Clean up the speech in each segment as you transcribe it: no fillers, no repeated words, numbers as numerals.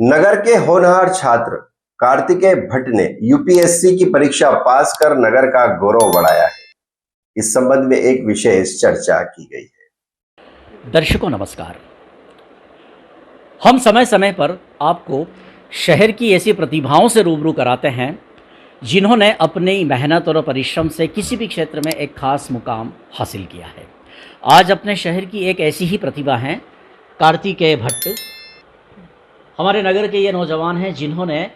नगर के होनहार छात्र कार्तिकेय भट्ट ने यूपीएससी की परीक्षा पास कर नगर का गौरव बढ़ाया है। इस संबंध में एक विशेष चर्चा की गई है। दर्शकों नमस्कार। हम समय समय पर आपको शहर की ऐसी प्रतिभाओं से रूबरू कराते हैं जिन्होंने अपनी मेहनत और परिश्रम से किसी भी क्षेत्र में एक खास मुकाम हासिल किया है। आज अपने शहर की एक ऐसी ही प्रतिभा हैं कार्तिकेय भट्ट। हमारे नगर के ये नौजवान हैं जिन्होंने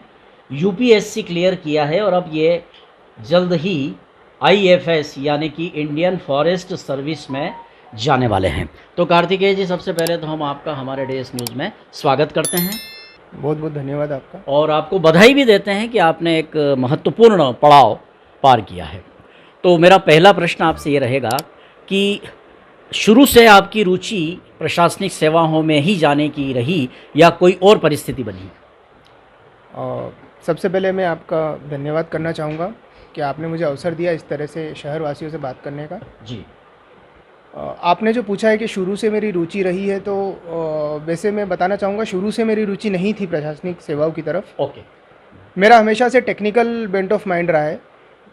यूपीएससी क्लियर किया है और अब ये जल्द ही आईएफएस यानी कि इंडियन फॉरेस्ट सर्विस में जाने वाले हैं। तो कार्तिकेय जी, सबसे पहले तो हम आपका हमारे डेस न्यूज़ में स्वागत करते हैं। बहुत बहुत धन्यवाद आपका। और आपको बधाई भी देते हैं कि आपने एक महत्वपूर्ण पड़ाव पार किया है। तो मेरा पहला प्रश्न आपसे ये रहेगा कि शुरू से आपकी रुचि प्रशासनिक सेवाओं में ही जाने की रही या कोई और परिस्थिति बनी? सबसे पहले मैं आपका धन्यवाद करना चाहूँगा कि आपने मुझे अवसर दिया इस तरह से शहरवासियों से बात करने का। जी। आपने जो पूछा है कि शुरू से मेरी रुचि रही है, तो वैसे मैं बताना चाहूँगा शुरू से मेरी रुचि नहीं थी प्रशासनिक सेवाओं की तरफ। ओके। मेरा हमेशा से टेक्निकल बेंट ऑफ माइंड रहा है।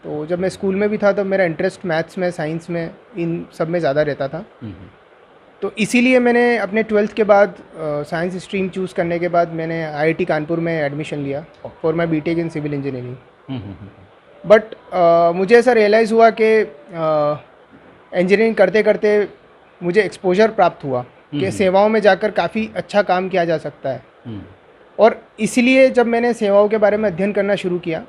तो जब मैं स्कूल में भी था तब मेरा इंटरेस्ट मैथ्स में, साइंस में, इन सब में ज़्यादा रहता था। तो इसीलिए मैंने अपने 12th के बाद साइंस स्ट्रीम चूज़ करने के बाद मैंने आईआईटी कानपुर में एडमिशन लिया for my BTech in civil engineering. But मुझे ऐसा रियलाइज़ हुआ कि इंजीनियरिंग करते करते मुझे एक्सपोजर प्राप्त हुआ कि सेवाओं में जाकर काफ़ी अच्छा काम किया जा सकता है। और इसीलिए जब मैंने सेवाओं के बारे में अध्ययन करना शुरू किया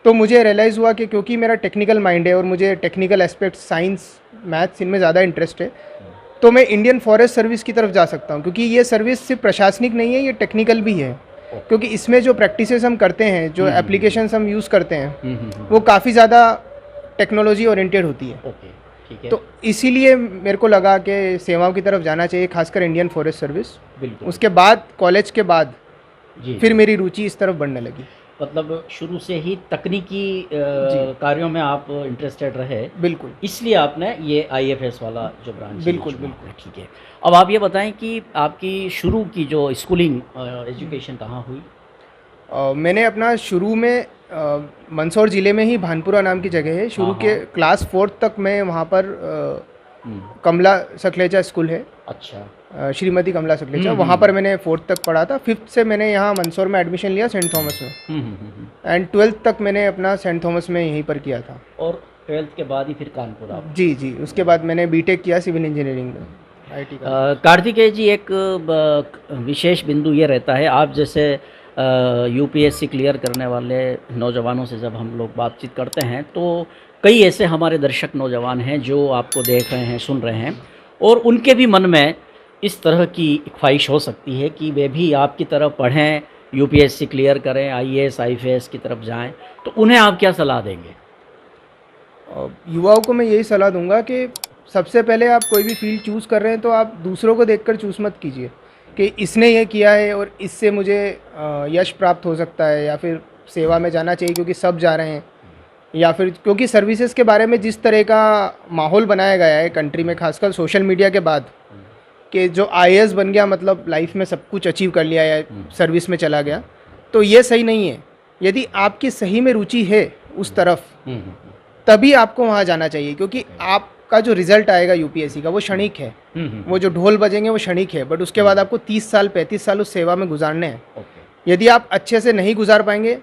तो मुझे रियलाइज़ हुआ कि क्योंकि मेरा टेक्निकल माइंड है और मुझे टेक्निकल एस्पेक्ट्स, साइंस, मैथ्स, इनमें ज़्यादा इंटरेस्ट है, तो मैं इंडियन फॉरेस्ट सर्विस की तरफ जा सकता हूँ। क्योंकि ये सर्विस सिर्फ प्रशासनिक नहीं है, ये टेक्निकल भी है। क्योंकि इसमें जो प्रैक्टिसेस हम करते हैं, जो एप्लीकेशंस हम यूज़ करते हैं, वो काफ़ी ज़्यादा टेक्नोलॉजी ओरिएंटेड होती है। ठीक है। तो इसीलिए मेरे को लगा कि सेवाओं की तरफ जाना चाहिए, खासकर इंडियन फॉरेस्ट सर्विस। बिल्कुल। उसके बाद कॉलेज के बाद जी। फिर मेरी रुचि इस तरफ बढ़ने लगी। मतलब शुरू से ही तकनीकी कार्यों में आप इंटरेस्टेड रहे। बिल्कुल। इसलिए आपने ये आईएफएस वाला जो ब्रांच बिल्कुल, चुना। बिल्कुल। ठीक है। अब आप ये बताएं कि आपकी शुरू की जो स्कूलिंग एजुकेशन कहाँ हुई? मैंने अपना शुरू में मंदसौर ज़िले में ही भानपुरा नाम की जगह है, शुरू के क्लास 4th तक मैं वहाँ पर कमला सकलेचा स्कूल है। अच्छा। श्रीमती कमला सकलेचा, वहाँ पर मैंने 4th तक पढ़ा था। 5th से मैंने यहाँ मंदसौर में एडमिशन लिया सेंट थॉमस में। एंड 12th तक मैंने अपना सेंट थॉमस में यहीं पर किया था। और 12th के बाद ही फिर कानपुर आप? जी जी, उसके बाद मैंने बीटेक किया सिविल इंजीनियरिंग में आईटी का। कार्तिकेय जी, एक विशेष बिंदु ये रहता है, आप जैसे यूपीएससी क्लियर करने वाले नौजवानों से जब हम लोग बातचीत करते हैं तो कई ऐसे हमारे दर्शक नौजवान हैं जो आपको देख रहे हैं, सुन रहे हैं, और उनके भी मन में इस तरह की ख्वाहिश हो सकती है कि वे भी आपकी तरफ पढ़ें, यूपीएससी क्लियर करें, आईएएस आईएफएस की तरफ जाएं। तो उन्हें आप क्या सलाह देंगे? युवाओं को मैं यही सलाह दूंगा कि सबसे पहले आप कोई भी फील्ड चूज़ कर रहे हैं तो आप दूसरों को देखकर चूज़ मत कीजिए कि इसने ये किया है और इससे मुझे यश प्राप्त हो सकता है, या फिर सेवा में जाना चाहिए क्योंकि सब जा रहे हैं, या फिर क्योंकि सर्विसेज के बारे में जिस तरह का माहौल बनाया गया है कंट्री में, खासकर सोशल मीडिया के बाद, कि जो आईएएस बन गया मतलब लाइफ में सब कुछ अचीव कर लिया या सर्विस में चला गया, तो ये सही नहीं है। यदि आपकी सही में रुचि है उस तरफ, तभी आपको वहाँ जाना चाहिए। क्योंकि आपका जो रिजल्ट आएगा यूपीएससी का वो क्षणिक है, वो जो ढोल बजेंगे वो क्षणिक है, बट उसके बाद आपको 30 साल 35 साल उस सेवा में गुजारने हैं। यदि आप अच्छे से नहीं गुजार पाएंगे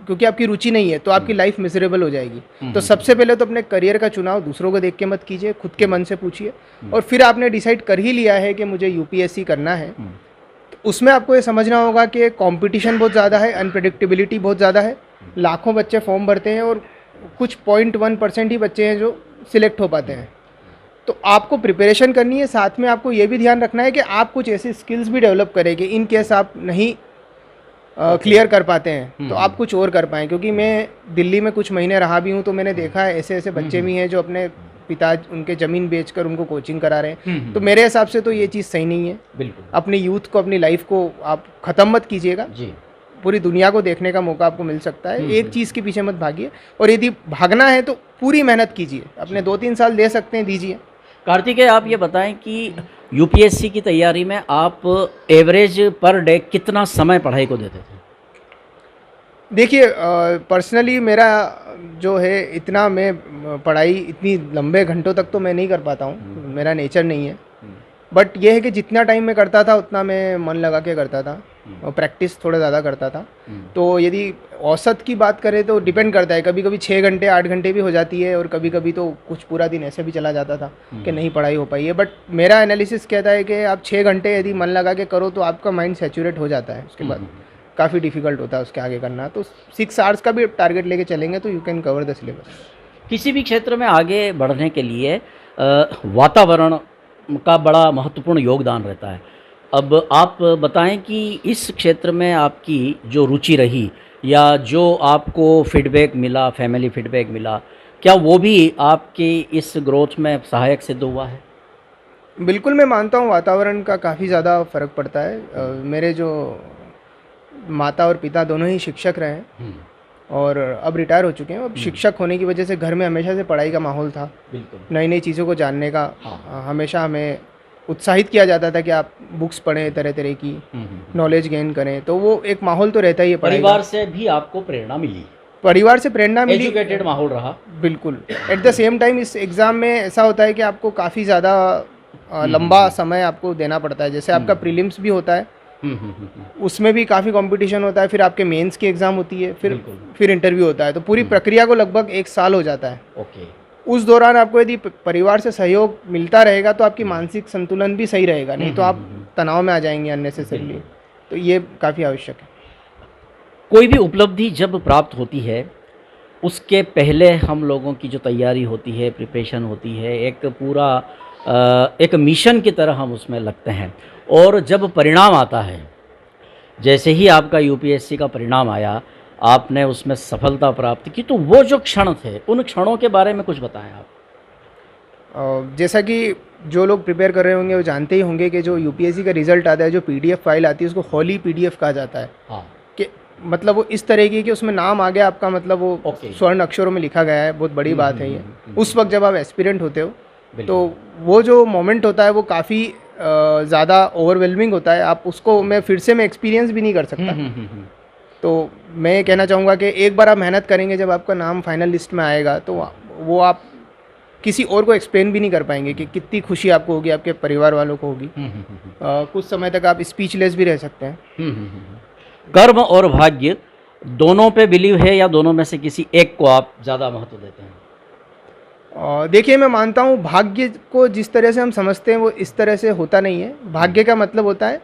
क्योंकि आपकी रुचि नहीं है, तो आपकी लाइफ मिजरेबल हो जाएगी। तो सबसे पहले तो अपने करियर का चुनाव दूसरों को देख के मत कीजिए, खुद के मन से पूछिए। और फिर आपने डिसाइड कर ही लिया है कि मुझे यूपीएससी करना है, तो उसमें आपको ये समझना होगा कि कंपटीशन बहुत ज़्यादा है, अनप्रेडिक्टेबिलिटी बहुत ज़्यादा है। लाखों बच्चे फॉर्म भरते हैं और कुछ 0.1% ही बच्चे हैं जो सिलेक्ट हो पाते हैं। तो आपको प्रिपरेशन करनी है, साथ में आपको ये भी ध्यान रखना है कि आप कुछ ऐसी स्किल्स भी डेवलप करें कि इन केस आप नहीं क्लियर कर पाते हैं तो आप कुछ और कर पाएँ। क्योंकि मैं दिल्ली में कुछ महीने रहा भी हूँ, तो मैंने देखा है ऐसे ऐसे बच्चे भी हैं जो अपने पिता उनके ज़मीन बेचकर उनको कोचिंग करा रहे हैं। तो मेरे हिसाब से तो ये चीज़ सही नहीं है। बिल्कुल। अपनी यूथ को, अपनी लाइफ को आप ख़त्म मत कीजिएगा। जी। पूरी दुनिया को देखने का मौका आपको मिल सकता है, एक चीज़ के पीछे मत भागिए। और यदि भागना है तो पूरी मेहनत कीजिए, अपने 2-3 साल दे सकते हैं, दीजिए। कार्तिकेय, आप ये बताएं कि यूपीएससी की तैयारी में आप एवरेज पर डे कितना समय पढ़ाई को देते थे? देखिए, पर्सनली मेरा जो है इतना मैं पढ़ाई इतनी लंबे घंटों तक तो मैं नहीं कर पाता हूँ, मेरा नेचर नहीं है। बट ये है कि जितना टाइम मैं करता था उतना मैं मन लगा के करता था और प्रैक्टिस थोड़ा ज़्यादा करता था। तो यदि औसत की बात करें तो डिपेंड करता है, कभी कभी 6 घंटे 8 घंटे भी हो जाती है और कभी कभी तो कुछ पूरा दिन ऐसे भी चला जाता था कि नहीं पढ़ाई हो पाई है। बट मेरा एनालिसिस कहता है कि आप 6 घंटे यदि मन लगा के करो तो आपका माइंड सैचुरेट हो जाता है, उसके बाद काफ़ी डिफिकल्ट होता है उसके आगे करना। तो 6 आवर्स का भी टारगेट लेके चलेंगे तो you can cover the syllabus. किसी भी क्षेत्र में आगे बढ़ने के लिए वातावरण का बड़ा महत्वपूर्ण योगदान रहता है। अब आप बताएं कि इस क्षेत्र में आपकी जो रुचि रही या जो आपको फीडबैक मिला, फैमिली फीडबैक मिला, क्या वो भी आपकी इस ग्रोथ में सहायक सिद्ध हुआ है? बिल्कुल, मैं मानता हूँ वातावरण का काफ़ी ज़्यादा फ़र्क पड़ता है। मेरे जो माता और पिता दोनों ही शिक्षक रहे हैं और अब रिटायर हो चुके हैं। अब शिक्षक होने की वजह से घर में हमेशा से पढ़ाई का माहौल था, बिल्कुल। नई नई चीज़ों को जानने का हाँ। हमेशा हमें उत्साहित किया जाता था कि आप बुक्स पढ़ें, तरह तरह की नॉलेज गेन करें। तो वो एक माहौल तो रहता ही है पढ़ाई का। परिवार से भी आपको प्रेरणा मिली, परिवार से प्रेरणा मिली, एजुकेटेड माहौल रहा। बिल्कुल। एट द सेम टाइम इस एग्ज़ाम में ऐसा होता है कि आपको काफ़ी ज़्यादा लंबा समय आपको देना पड़ता है। जैसे आपका प्रीलिम्स भी होता है, उसमें भी काफ़ी कंपटीशन होता है, फिर आपके मेंस की एग्ज़ाम होती है, फिर इंटरव्यू होता है। तो पूरी प्रक्रिया को लगभग 1 साल हो जाता है। ओके। उस दौरान आपको यदि परिवार से सहयोग मिलता रहेगा तो आपकी मानसिक संतुलन भी सही रहेगा, नहीं तो आप तनाव में आ जाएंगे अननेसेसरीली। तो ये काफ़ी आवश्यक है। कोई भी उपलब्धि जब प्राप्त होती है उसके पहले हम लोगों की जो तैयारी होती है, प्रिपरेशन होती है, एक पूरा एक मिशन की तरह हम उसमें लगते हैं। और जब परिणाम आता है, जैसे ही आपका यूपीएससी का परिणाम आया, आपने उसमें सफलता प्राप्त की, तो वो जो क्षण थे, उन क्षणों के बारे में कुछ बताएं आप। जैसा कि जो लोग प्रिपेयर कर रहे होंगे वो जानते ही होंगे कि जो यूपीएससी का रिजल्ट आता है, जो पीडीएफ फाइल आती है, उसको हॉली पीडीएफ कहा जाता है। हाँ। कि मतलब वो इस तरह की कि उसमें नाम आ गया आपका, मतलब वो स्वर्ण अक्षरों में लिखा गया है। बहुत बड़ी बात है ये। उस वक्त जब आप एस्पिरेंट होते हो तो वो जो मोमेंट होता है वो काफ़ी ज़्यादा ओवरवेलमिंग होता है। आप उसको मैं एक्सपीरियंस भी नहीं कर सकता। तो मैं ये कहना चाहूँगा कि एक बार आप मेहनत करेंगे, जब आपका नाम फाइनल लिस्ट में आएगा तो वो आप किसी और को एक्सप्लेन भी नहीं कर पाएंगे कि कितनी खुशी आपको होगी, आपके परिवार वालों को होगी। कुछ समय तक आप स्पीचलेस भी रह सकते हैं। कर्म और भाग्य दोनों पे बिलीव है या दोनों में से किसी एक को आप ज़्यादा महत्व देते हैं? देखिए, मैं मानता हूँ भाग्य को जिस तरह से हम समझते हैं वो इस तरह से होता नहीं है। भाग्य का मतलब होता है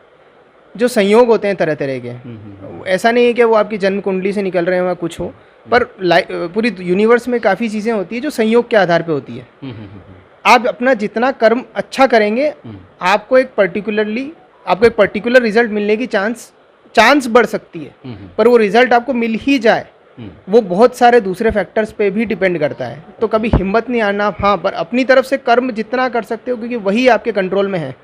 जो संयोग होते हैं तरह तरह के। ऐसा नहीं है कि वो आपकी जन्म कुंडली से निकल रहे हो या कुछ हो, पर पूरी यूनिवर्स में काफ़ी चीज़ें होती है जो संयोग के आधार पे होती है। आप अपना जितना कर्म अच्छा करेंगे, आपको एक पर्टिकुलर रिजल्ट मिलने की चांस बढ़ सकती है, पर वो रिजल्ट आपको मिल ही जाए वो बहुत सारे दूसरे फैक्टर्स पे भी डिपेंड करता है। तो कभी हिम्मत नहीं आना, हाँ, पर अपनी तरफ से कर्म जितना कर सकते हो, क्योंकि वही आपके कंट्रोल में है।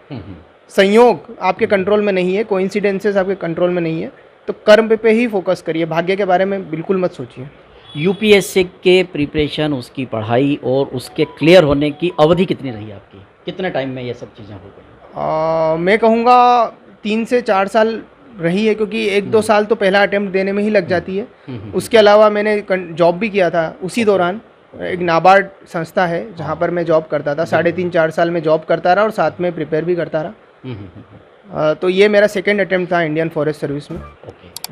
संयोग आपके कंट्रोल में नहीं है, कोइंसिडेंसेस आपके कंट्रोल में नहीं है। तो कर्म पे ही फोकस करिए, भाग्य के बारे में बिल्कुल मत सोचिए। यूपीएससी के प्रिपरेशन, उसकी पढ़ाई और उसके क्लियर होने की अवधि कितनी रही आपकी? कितने टाइम में ये सब चीज़ें हो गई? मैं कहूँगा 3 से 4 साल रही है, क्योंकि 1-2 साल तो पहला अटेम्प्ट देने में ही लग जाती है। उसके अलावा मैंने जॉब भी किया था उसी दौरान। एक नाबार्ड संस्था है जहाँ पर मैं जॉब करता था। 3.5-4 साल में जॉब करता रहा और साथ में प्रिपेयर भी करता रहा। तो ये मेरा सेकंड अटेम्प्ट था इंडियन फॉरेस्ट सर्विस में।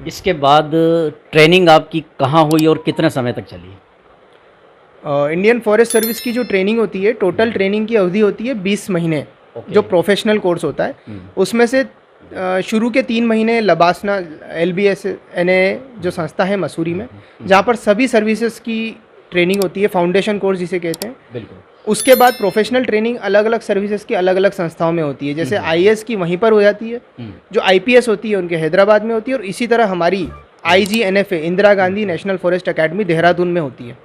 इसके बाद ट्रेनिंग आपकी कहाँ हुई और कितने समय तक चली? इंडियन फॉरेस्ट सर्विस की जो ट्रेनिंग होती है, टोटल ट्रेनिंग की अवधि होती है 20 महीने। जो प्रोफेशनल कोर्स होता है उसमें से शुरू के 3 महीने लबासना LBSNA जो संस्था है मसूरी में, जहाँ पर सभी सर्विसेज की ट्रेनिंग होती है, फाउंडेशन कोर्स जिसे कहते हैं। बिल्कुल। उसके बाद प्रोफेशनल ट्रेनिंग अलग अलग सर्विसेज की अलग अलग संस्थाओं में होती है। जैसे IAS की वहीं पर हो जाती है, जो IPS होती है उनके हैदराबाद में होती है, और इसी तरह हमारी IGNFA Indira Gandhi national forest academy Dehradun में होती है।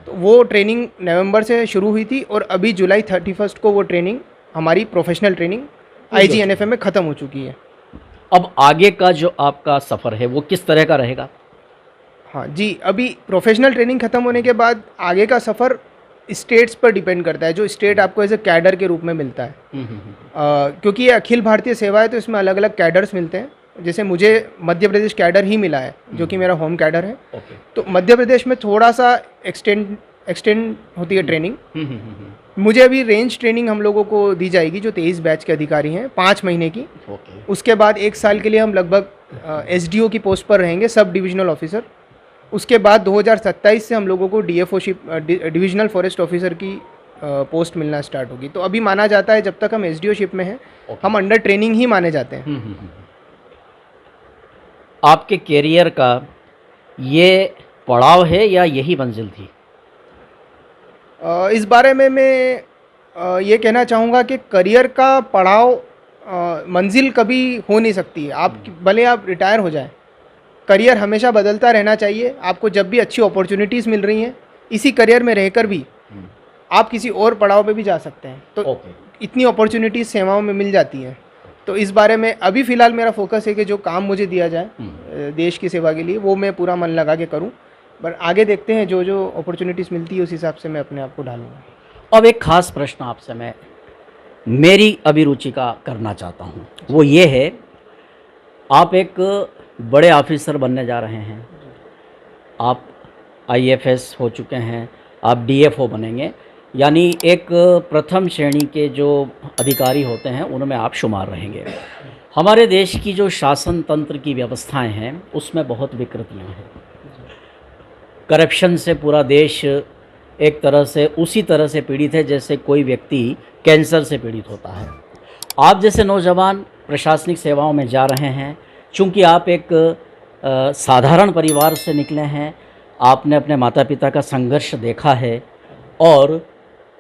तो वो ट्रेनिंग नवंबर से शुरू हुई थी और अभी जुलाई 31 को वो ट्रेनिंग, हमारी प्रोफेशनल ट्रेनिंग IGNFA में ख़त्म हो चुकी है। अब आगे का जो आपका सफ़र है वो किस तरह का रहेगा? हाँ जी, अभी प्रोफेशनल ट्रेनिंग ख़त्म होने के बाद आगे का सफ़र स्टेट्स पर डिपेंड करता है, जो स्टेट आपको एज ए कैडर के रूप में मिलता है। क्योंकि ये अखिल भारतीय सेवा है तो इसमें अलग अलग कैडर्स मिलते हैं। जैसे मुझे मध्य प्रदेश कैडर ही मिला है, जो कि मेरा होम कैडर है। तो मध्य प्रदेश में थोड़ा सा एक्सटेंड होती है ट्रेनिंग। मुझे अभी रेंज ट्रेनिंग हम लोगों को दी जाएगी, जो 23 बैच के अधिकारी हैं, 5 महीने की। उसके बाद 1 साल के लिए हम लगभग एसडीओ की पोस्ट पर रहेंगे, सब डिविजनल ऑफिसर। उसके बाद 2027 से हम लोगों को डीएफओशिप, डिविजनल फॉरेस्ट ऑफिसर की पोस्ट मिलना स्टार्ट होगी। तो अभी माना जाता है जब तक हम एसडीओशिप में हैं, हम अंडर ट्रेनिंग ही माने जाते हैं। आपके कैरियर का ये पड़ाव है या यही मंजिल थी? इस बारे में मैं ये कहना चाहूँगा कि करियर का पड़ाव मंजिल कभी हो नहीं सकती है। आप भले आप रिटायर हो जाएं, करियर हमेशा बदलता रहना चाहिए। आपको जब भी अच्छी अपॉर्चुनिटीज़ मिल रही हैं, इसी करियर में रहकर भी आप किसी और पड़ाव पे भी जा सकते हैं। तो इतनी अपॉर्चुनिटीज़ सेवाओं में मिल जाती हैं। तो इस बारे में अभी फ़िलहाल मेरा फोकस है कि जो काम मुझे दिया जाए देश की सेवा के लिए, वो मैं पूरा मन लगा के करूं। पर आगे देखते हैं, जो जो अपॉर्चुनिटीज़ मिलती है उस हिसाब से मैं अपने आप को ढालूंगा। अब एक ख़ास प्रश्न आपसे मैं मेरी अभिरुचि का करना चाहता हूं, वो ये है, आप एक बड़े ऑफिसर बनने जा रहे हैं। आप आईएफएस हो चुके हैं, आप डीएफओ बनेंगे, यानी एक प्रथम श्रेणी के जो अधिकारी होते हैं उनमें आप शुमार रहेंगे। हमारे देश की जो शासन तंत्र की व्यवस्थाएं हैं उसमें बहुत विकृतियां हैं। करप्शन से पूरा देश एक तरह से उसी तरह से पीड़ित है जैसे कोई व्यक्ति कैंसर से पीड़ित होता है। आप जैसे नौजवान प्रशासनिक सेवाओं में जा रहे हैं, चूँकि आप एक साधारण परिवार से निकले हैं, आपने अपने माता पिता का संघर्ष देखा है और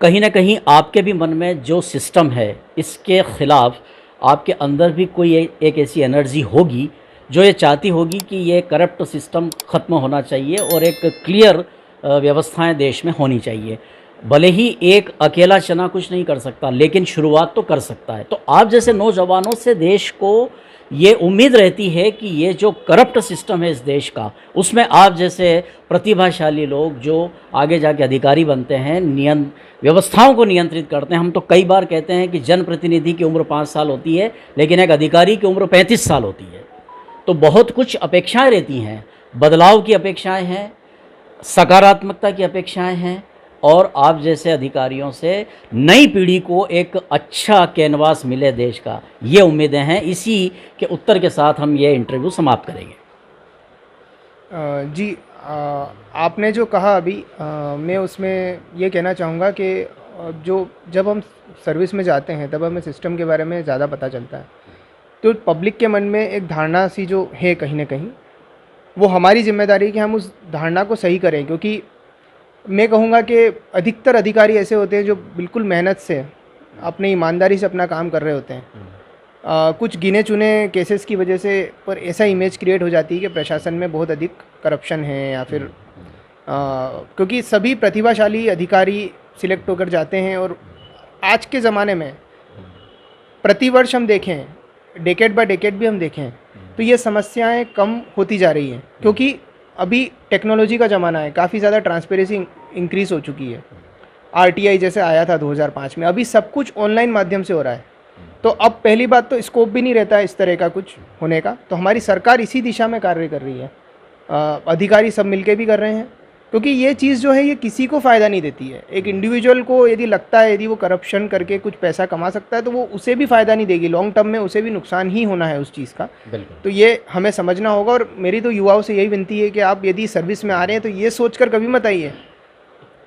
कहीं ना कहीं आपके भी मन में जो सिस्टम है इसके ख़िलाफ़ आपके अंदर भी कोई एक ऐसी एनर्जी होगी जो ये चाहती होगी कि ये करप्ट सिस्टम ख़त्म होना चाहिए और एक क्लियर व्यवस्थाएं देश में होनी चाहिए। भले ही एक अकेला चना कुछ नहीं कर सकता, लेकिन शुरुआत तो कर सकता है। तो आप जैसे नौजवानों से देश को ये उम्मीद रहती है कि ये जो करप्ट सिस्टम है इस देश का, उसमें आप जैसे प्रतिभाशाली लोग जो आगे जाके अधिकारी बनते हैं, व्यवस्थाओं को नियंत्रित करते हैं। हम तो कई बार कहते हैं कि जनप्रतिनिधि की उम्र 5 साल होती है, लेकिन एक अधिकारी की उम्र 35 साल होती है। तो बहुत कुछ अपेक्षाएं रहती हैं, बदलाव की अपेक्षाएं हैं, सकारात्मकता की अपेक्षाएं हैं, और आप जैसे अधिकारियों से नई पीढ़ी को एक अच्छा कैनवास मिले देश का, ये उम्मीदें हैं। इसी के उत्तर के साथ हम ये इंटरव्यू समाप्त करेंगे। जी, आपने जो कहा अभी, मैं उसमें ये कहना चाहूँगा कि जब हम सर्विस में जाते हैं तब हमें सिस्टम के बारे में ज़्यादा पता चलता है। तो पब्लिक के मन में एक धारणा सी जो है कहीं ना कहीं, वो हमारी जिम्मेदारी है कि हम उस धारणा को सही करें। क्योंकि मैं कहूँगा कि अधिकतर अधिकारी ऐसे होते हैं जो बिल्कुल मेहनत से, अपनी ईमानदारी से अपना काम कर रहे होते हैं। कुछ गिने चुने केसेस की वजह से पर ऐसा इमेज क्रिएट हो जाती है कि प्रशासन में बहुत अधिक करप्शन है, या फिर क्योंकि सभी प्रतिभाशाली अधिकारी सिलेक्ट होकर जाते हैं। और आज के ज़माने में प्रतिवर्ष हम देखें, डेकेड बाय डेकेड भी हम देखें, तो ये समस्याएं कम होती जा रही हैं। क्योंकि अभी टेक्नोलॉजी का ज़माना है, काफ़ी ज़्यादा ट्रांसपेरेंसी इंक्रीज़ हो चुकी है। आरटीआई जैसे आया था 2005 में, अभी सब कुछ ऑनलाइन माध्यम से हो रहा है। तो अब पहली बात तो स्कोप भी नहीं रहता है इस तरह का कुछ होने का। तो हमारी सरकार इसी दिशा में कार्य कर रही है, अधिकारी सब मिलके भी कर रहे हैं। क्योंकि ये चीज़ जो है ये किसी को फ़ायदा नहीं देती है। एक इंडिविजुअल को यदि लगता है यदि वो करप्शन करके कुछ पैसा कमा सकता है तो वो उसे भी फ़ायदा नहीं देगी, लॉन्ग टर्म में उसे भी नुकसान ही होना है उस चीज़ का। तो ये हमें समझना होगा। और मेरी तो युवाओं से यही विनती है कि आप यदि सर्विस में आ रहे हैं तो ये सोच कर कभी मत आइए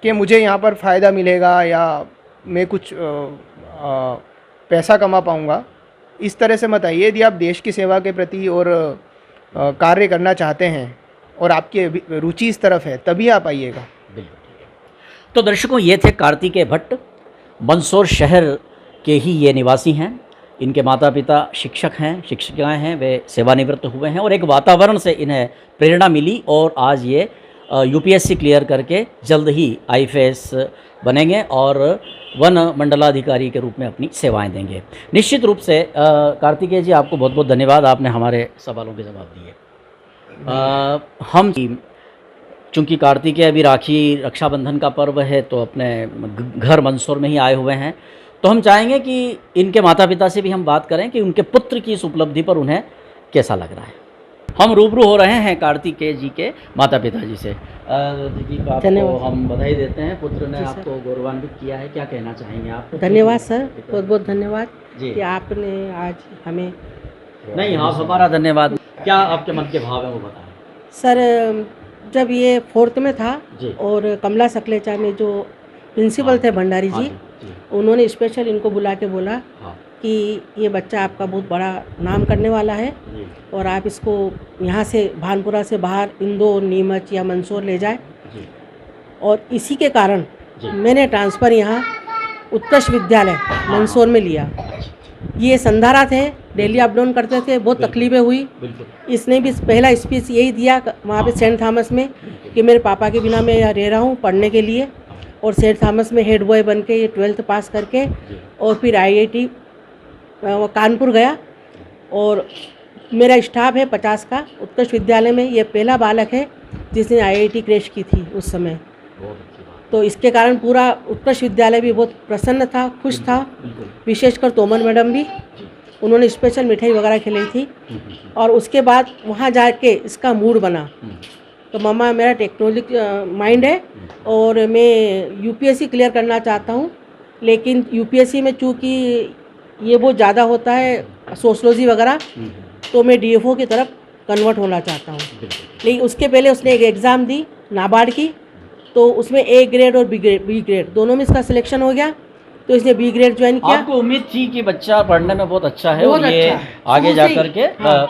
कि मुझे यहाँ पर फ़ायदा मिलेगा या मैं कुछ पैसा कमा पाऊँगा। इस तरह से मत आइए। यदि आप देश की सेवा के प्रति और कार्य करना चाहते हैं और आपकी रुचि इस तरफ है, तभी आप आइएगा। बिल्कुल। तो दर्शकों, ये थे कार्तिकेय भट्ट, मंदसौर शहर के ही ये निवासी हैं। इनके माता पिता शिक्षक हैं, शिक्षिकाएं हैं, वे सेवानिवृत्त हुए हैं और एक वातावरण से इन्हें प्रेरणा मिली और आज ये यूपीएससी क्लियर करके जल्द ही आईएफएस बनेंगे और वन मंडलाधिकारी के रूप में अपनी सेवाएं देंगे। निश्चित रूप से कार्तिकेय जी, आपको बहुत बहुत धन्यवाद, आपने हमारे सवालों के जवाब दिए। हम चूँकि कार्तिकेय अभी राखी रक्षाबंधन का पर्व है तो अपने घर मंदसौर में ही आए हुए हैं, तो हम चाहेंगे कि इनके माता पिता से भी हम बात करें कि उनके पुत्र की इस उपलब्धि पर उन्हें कैसा लग रहा है। हम रूबरू हो रहे हैं कार्तिकेय जी के माता पिता जी से। जी आपको हम बधाई देते हैं, पुत्र ने आपको गौरवान्वित किया है, क्या कहना चाहेंगे आप? धन्यवाद सर, बहुत बहुत धन्यवाद जी। कि आपने आज हमें। नहीं, आप हमारा धन्यवाद। क्या आपके मन के भाव है वो बताएं। सर जब ये 4th में था जी। और कमला सकलेचा में जो प्रिंसिपल थे भंडारी हाँ जी, उन्होंने स्पेशल इनको बुला के बोला हाँ कि ये बच्चा आपका बहुत बड़ा नाम करने वाला है जी और आप इसको यहाँ से भानपुरा से बाहर इंदौर, नीमच या मंदसौर ले जाए। जी और इसी के कारण जी। मैंने ट्रांसफ़र यहाँ उत्कृष्ट विद्यालय मंदसौर में लिया। ये संधारा थे, डेली अप डाउन करते थे, बहुत तकलीफें हुई। बिल्कुल इसने भी पहला स्पीच यही दिया वहाँ पे सेंट थॉमस में कि मेरे पापा के बिना मैं यहाँ रह रहा हूँ पढ़ने के लिए, और सेंट थॉमस में हेड बॉय बन के ये 12th पास करके और फिर IIT कानपुर गया। और मेरा स्टाफ है 50 का उत्कृष्ट विद्यालय में। ये पहला बालक है जिसने IIT क्रैश की थी उस समय। बहुत अच्छी बात। तो इसके कारण पूरा उत्कृष्ट विद्यालय भी बहुत प्रसन्न था, खुश था। बिल्कुल विशेषकर तोमर मैडम भी, उन्होंने स्पेशल मिठाई वगैरह खिलाई थी। और उसके बाद वहाँ जाके इसका मूड बना तो मम्मा मेरा टेक्नोलॉजी माइंड है और मैं UPSC क्लियर करना चाहता हूँ, लेकिन UPSC में चूँकि ये बहुत ज़्यादा होता है सोशलॉजी वगैरह, तो मैं DFO की तरफ कन्वर्ट होना चाहता हूँ। लेकिन उसके पहले उसने एक एग्ज़ाम दी नाबार्ड की, तो उसमें A ग्रेड और B ग्रेड दोनों में इसका सिलेक्शन हो गया, तो इसने B ग्रेड ज्वाइन किया। आपको उम्मीद थी कि बच्चा पढ़ने में बहुत अच्छा है बहुत और ये अच्छा। आगे शुरू जा से ही। करके हाँ,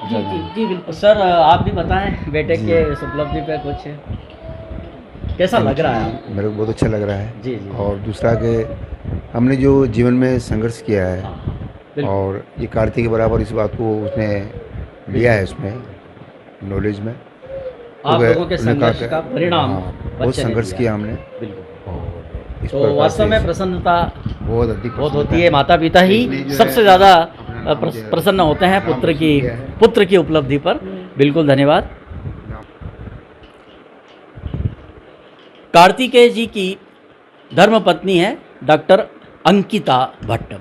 जी बिल्कुल। सर आप भी बताएं बेटे के इस उपलब्धि पे कुछ कैसा लग रहा है आपको? मेरे को बहुत अच्छा लग रहा है। जी जी। और दूसरा कि हमने जो जीवन में संघर्ष किया है बिल्कुल। और ये कार्तिक के बराबर इस बात को उसने लिया है उसमें नॉलेज में। आप लोगों के संघर्ष का परिणाम बहुत बच्चे ने संघर्ष दिया। किया हमने बिल्कुल। और इस तो प्रकार वास्तव से में प्रसन्नता बहुत अधिक बहुत होती है। माता पिता ही सबसे ज़्यादा प्रसन्न होते हैं पुत्र की उपलब्धि पर। बिल्कुल धन्यवाद। कार्तिकेय जी की धर्मपत्नी है डॉक्टर अंकिता भट्ट।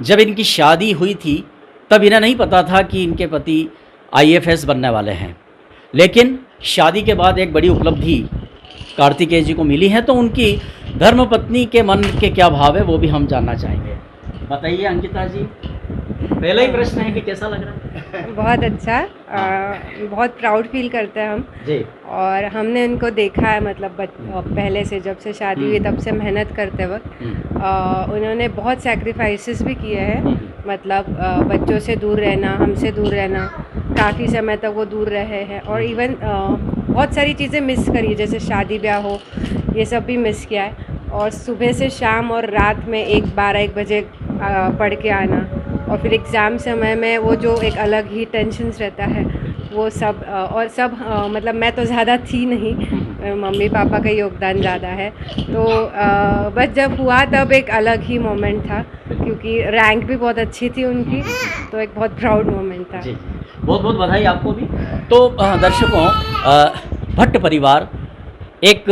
जब इनकी शादी हुई थी तब इन्हें नहीं पता था कि इनके पति IFS बनने वाले हैं, लेकिन शादी के बाद एक बड़ी उपलब्धि कार्तिकेय जी को मिली है, तो उनकी धर्मपत्नी के मन के क्या भाव है वो भी हम जानना चाहेंगे। बताइए अंकिता जी, पहला ही प्रश्न है कि कैसा लग रहा है? बहुत अच्छा, बहुत प्राउड फील करते हैं हम। जी। और हमने इनको देखा है, मतलब पहले से जब से शादी हुई तब से मेहनत करते वक्त उन्होंने बहुत सैक्रिफाइसेस भी किए हैं। मतलब बच्चों से दूर रहना, हमसे दूर रहना, काफ़ी समय तक वो दूर रहे हैं। और इवन बहुत सारी चीज़ें मिस करी, जैसे शादी ब्याह हो, ये सब भी मिस किया है। और सुबह से शाम और रात में 12-1 बजे पढ़ के आना, और फिर एग्ज़ाम समय में वो जो एक अलग ही टेंशन्स रहता है वो सब। और सब मतलब मैं तो ज़्यादा थी नहीं, मम्मी पापा का योगदान ज़्यादा है। तो बस जब हुआ तब एक अलग ही मोमेंट था, क्योंकि रैंक भी बहुत अच्छी थी उनकी, तो एक बहुत प्राउड मोमेंट था। जी, बहुत बहुत बधाई आपको भी। तो दर्शकों, भट्ट परिवार एक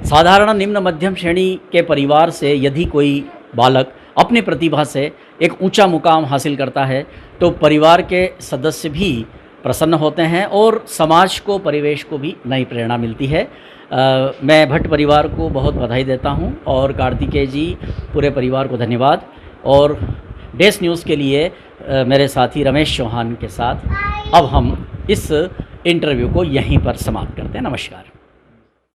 साधारण निम्न मध्यम श्रेणी के परिवार से यदि कोई बालक अपनी प्रतिभा से एक ऊंचा मुकाम हासिल करता है तो परिवार के सदस्य भी प्रसन्न होते हैं और समाज को, परिवेश को भी नई प्रेरणा मिलती है। मैं भट्ट परिवार को बहुत बधाई देता हूं और कार्तिकेय जी पूरे परिवार को धन्यवाद। और देश न्यूज़ के लिए मेरे साथी रमेश चौहान के साथ अब हम इस इंटरव्यू को यहीं पर समाप्त करते हैं। नमस्कार।